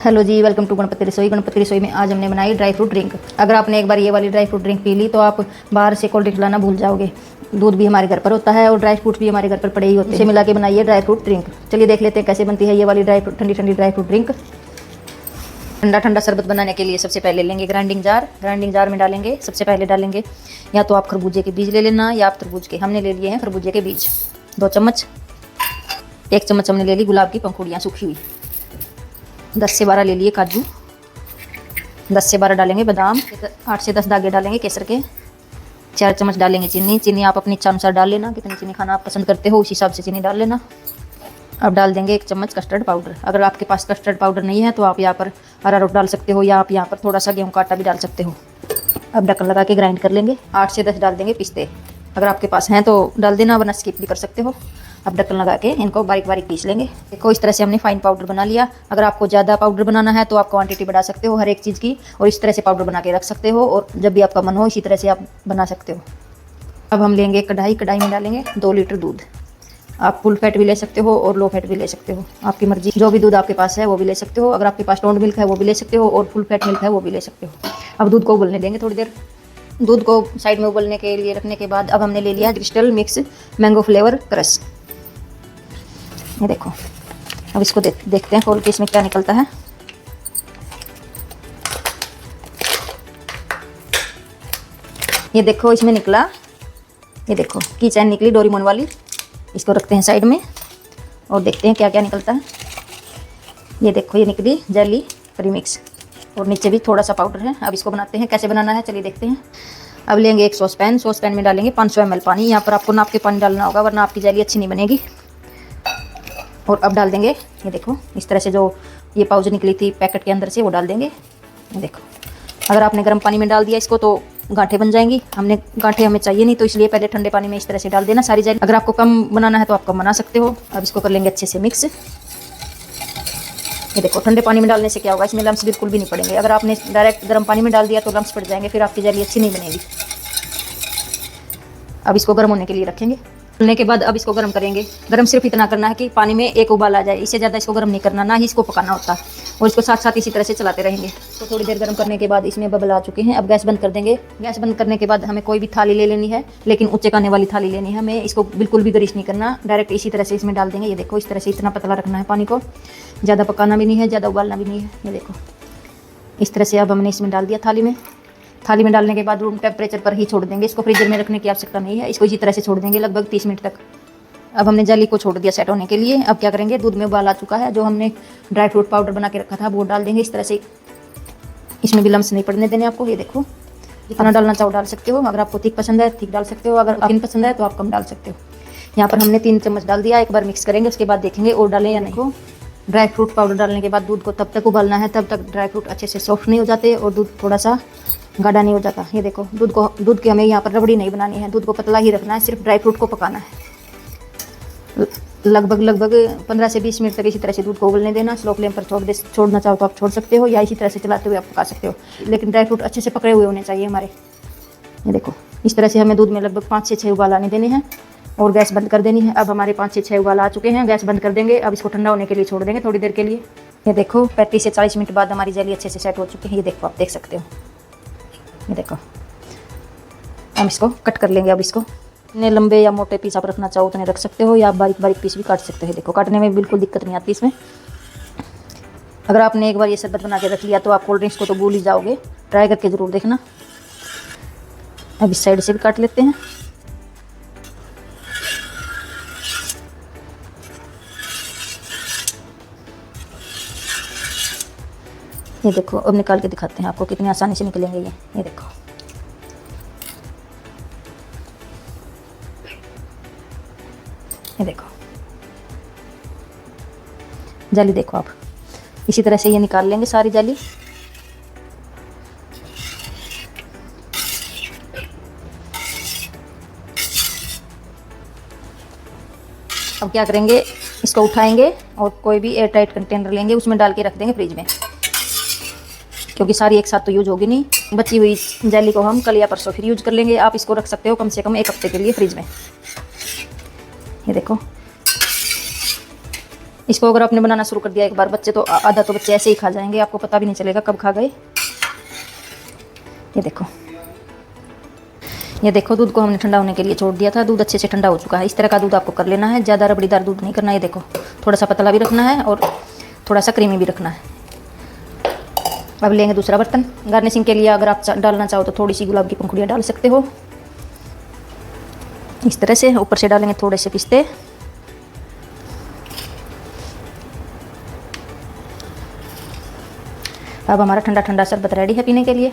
Hello ji, welcome to Ganpati Rasoi. Ganpati रसोई में आज हमने बनाई ड्राई फ्रूट ड्रिंक। अगर आपने एक बार ये वाली ड्राई फ्रूट ड्रिंक पी ली तो आप बाहर से कोल्ड ड्रिंक लाना भूल जाओगे। दूध भी हमारे घर पर होता है और ड्राई फ्रूट भी हमारे घर पर पड़े ही होते हैं। इसे मिला के बनाइए ड्राई फ्रूट ड्रिंक। चलिए देख लेते हैं कैसे बनती है ये वाली ठंडी ठंडी ड्राई फ्रूट ड्रिंक। ठंडा ठंडा शरबत बनाने के लिए सबसे पहले लेंगे ग्राइंडिंग जार में डालेंगे, सबसे पहले डालेंगे या तो आप खरबूजे के बीज ले लेना या आप तरबूज के। हमने ले लिए हैं खरबूजे के बीज 2 चम्मच। 1 चम्मच हमने ले ली गुलाब की पंखुड़ियाँ सूखी हुई। 10 से 12 ले लिए काजू। 10 से 12 डालेंगे बादाम। 8 से 10 दागे डालेंगे केसर के। 4 चम्मच डालेंगे चीनी आप अपनी इच्छा अनुसार डाल लेना, कितनी चीनी खाना आप पसंद करते हो उस हिसाब से चीनी डाल लेना। अब डाल देंगे 1 चम्मच कस्टर्ड पाउडर। अगर आपके पास कस्टर्ड पाउडर नहीं है तो आप यहाँ पर अरारोट डाल सकते हो या आप यहाँ पर थोड़ा सा गेहूं का आटा भी डाल सकते हो। अब ढक्कन लगा के ग्राइंड कर लेंगे। 8 से 10 डाल देंगे पिस्ते। अगर आपके पास हैं तो डाल देना, वरना स्किप भी कर सकते हो। अब ढक्कन लगा के इनको बारीक बारीक पीस लेंगे। देखो इस तरह से हमने फाइन पाउडर बना लिया। अगर आपको ज़्यादा पाउडर बनाना है तो आप क्वांटिटी बढ़ा सकते हो हर एक चीज़ की, और इस तरह से पाउडर बना के रख सकते हो, और जब भी आपका मन हो इसी तरह से आप बना सकते हो। अब हम लेंगे कढ़ाई में डालेंगे 2 लीटर दूध। आप फुल फैट भी ले सकते हो और लो फैट भी ले सकते हो, आपकी मर्जी। जो भी दूध आपके पास है वो भी ले सकते हो। अगर आपके पास टोंड मिल्क है वो भी ले सकते हो, और फुल फैट मिल्क है वो भी ले सकते हो। अब दूध को उबलने देंगे थोड़ी देर। दूध को साइड में उबलने के लिए रखने के बाद अब हमने ले लिया crystal mix mango flavour crush. ये देखो, अब इसको देखते हैं खोल के इसमें क्या निकलता है। ये देखो इसमें निकला, ये देखो की चैन निकली डोरीमोन वाली। इसको रखते हैं साइड में और देखते हैं क्या क्या निकलता है। ये देखो ये निकली जेली प्रीमिक्स, और नीचे भी थोड़ा सा पाउडर है। अब इसको बनाते हैं, कैसे बनाना है चलिए देखते हैं। अब लेंगे एक सॉसपैन में डालेंगे 500 ml पानी। यहाँ पर आपको नाप के पानी डालना होगा, वरना आपकी जेली अच्छी नहीं बनेगी। और अब डाल देंगे, ये देखो इस तरह से जो ये पाउच निकली थी पैकेट के अंदर से वो डाल देंगे। ये देखो, अगर आपने गर्म पानी में डाल दिया इसको तो गांठें बन जाएंगी। गांठें हमें चाहिए नहीं, तो इसलिए पहले ठंडे पानी में इस तरह से डाल देना सारी जेली। अगर आपको कम बनाना है तो आप कम बना सकते हो। अब इसको कर लेंगे अच्छे से मिक्स। ये देखो ठंडे पानी में डालने से क्या होगा, इसमें लम्स बिल्कुल भी नहीं पड़ेंगे। अगर आपने डायरेक्ट गर्म पानी में डाल दिया तो लम्स पड़ जाएंगे, फिर आपकी जेली अच्छी नहीं बनेगी। अब इसको गर्म होने के लिए रखेंगे। डालने के बाद अब इसको गर्म करेंगे। गर्म सिर्फ इतना करना है कि पानी में एक उबाल आ जाए, इससे ज़्यादा इसको गर्म नहीं करना, ना ही इसको पकाना होता। और इसको साथ साथ इसी तरह से चलाते रहेंगे। तो थोड़ी देर गर्म करने के बाद इसमें बबल आ चुके हैं। अब गैस बंद कर देंगे। गैस बंद करने के बाद हमें कोई भी थाली ले लेनी है, लेकिन उच्चकाने वाली थाली लेनी है हमें। इसको बिल्कुल भी गरिश नहीं करना, डायरेक्ट इसी तरह से इसमें डाल देंगे। ये देखो इस तरह से इतना पतला रखना है पानी को, ज़्यादा पकाना भी नहीं है, ज़्यादा उबालना भी नहीं है। ये देखो इस तरह से अब हमने इसमें डाल दिया थाली में। थाली में डालने के बाद रूम टेम्परेचर पर ही छोड़ देंगे इसको, फ्रीजर में रखने की आवश्यकता नहीं है। इसको इसी तरह से छोड़ देंगे लगभग 30 मिनट तक। अब हमने जेली को छोड़ दिया सेट होने के लिए। अब क्या करेंगे, दूध में उबाल आ चुका है, जो हमने ड्राई फ्रूट पाउडर बना के रखा था वो डाल देंगे इस तरह से। इसमें भी लम्स नहीं पड़ने देने आपको। ये देखो जितना डालना चाहो डाल सकते हो। अगर आपको थिक पसंद है थिक डाल सकते हो, अगर थिन पसंद है तो आप कम डाल सकते हो। यहाँ पर हमने 3 चम्मच डाल दिया। एक बार मिक्स करेंगे, उसके बाद देखेंगे और डालें या नहीं। ड्राई फ्रूट पाउडर डालने के बाद दूध को तब तक उबालना है तब तक ड्राई फ्रूट अच्छे से सॉफ्ट नहीं हो जाते और दूध थोड़ा सा गाढ़ा नहीं हो जाता। ये देखो दूध की हमें यहाँ पर रबड़ी नहीं बनानी है, दूध को पतला ही रखना है, सिर्फ ड्राई फ्रूट को पकाना है। लगभग 15 से 20 मिनट तक इसी तरह से दूध को उबलने देना। स्लो फ्लेम पर छोड़ना चाहो तो आप छोड़ सकते हो, या इसी तरह से चलाते हुए आप पका सकते हो, लेकिन ड्राई फ्रूट अच्छे से पकड़े हुए होने चाहिए हमारे। ये देखो इस तरह से हमें दूध में लगभग 5 से 6 उबाल आने देने हैं और गैस बंद कर देनी है। अब हमारे 5 से 6 उबाल आ चुके हैं, गैस बंद कर देंगे। अब इसको ठंडा होने के लिए छोड़ देंगे थोड़ी देर के लिए। ये देखो 35 से 40 मिनट बाद हमारी जेली अच्छे से सेट हो चुकी है। ये देखो आप देख सकते हो। ये देखो हम इसको कट कर लेंगे। अब इसको इतने लंबे या मोटे पीस आप रखना चाहो उतने रख सकते हो, या आप बारीक बारीक पीस भी काट सकते हो। देखो काटने में बिल्कुल दिक्कत नहीं आती इसमें। अगर आपने एक बार ये शरबत बना के रख लिया तो आप कोल्ड ड्रिंक्स को तो भूल ही जाओगे। ट्राई करके ज़रूर देखना। अब इस साइड से भी काट लेते हैं। ये देखो अब निकाल के दिखाते हैं आपको कितनी आसानी से निकलेंगे ये देखो। ये देखो जाली देखो आप, इसी तरह से ये निकाल लेंगे सारी जाली। अब क्या करेंगे, इसको उठाएंगे और कोई भी एयर टाइट कंटेनर लेंगे, उसमें डाल के रख देंगे फ्रिज में, क्योंकि सारी एक साथ तो यूज होगी नहीं। बची हुई जेली को हम कल या परसों फिर यूज कर लेंगे। आप इसको रख सकते हो कम से कम 1 हफ्ते के लिए फ्रिज में। ये देखो इसको अगर आपने बनाना शुरू कर दिया एक बार बच्चे तो आधा तो बच्चे ऐसे ही खा जाएंगे, आपको पता भी नहीं चलेगा कब खा गए। ये देखो दूध को हमने ठंडा होने के लिए छोड़ दिया था, दूध अच्छे से ठंडा हो चुका है। इस तरह का दूध आपको कर लेना है, ज़्यादा रबड़ीदार दूध नहीं करना है। ये देखो थोड़ा सा पतला भी रखना है और थोड़ा सा क्रीमी भी रखना है। अब लेंगे दूसरा बर्तन। गार्निशिंग के लिए अगर आप डालना चाहो तो थोड़ी सी गुलाब की पंखुड़ियाँ डाल सकते हो। इस तरह से ऊपर से डालेंगे थोड़े से पिस्ते। अब हमारा ठंडा ठंडा शरबत रेडी है पीने के लिए।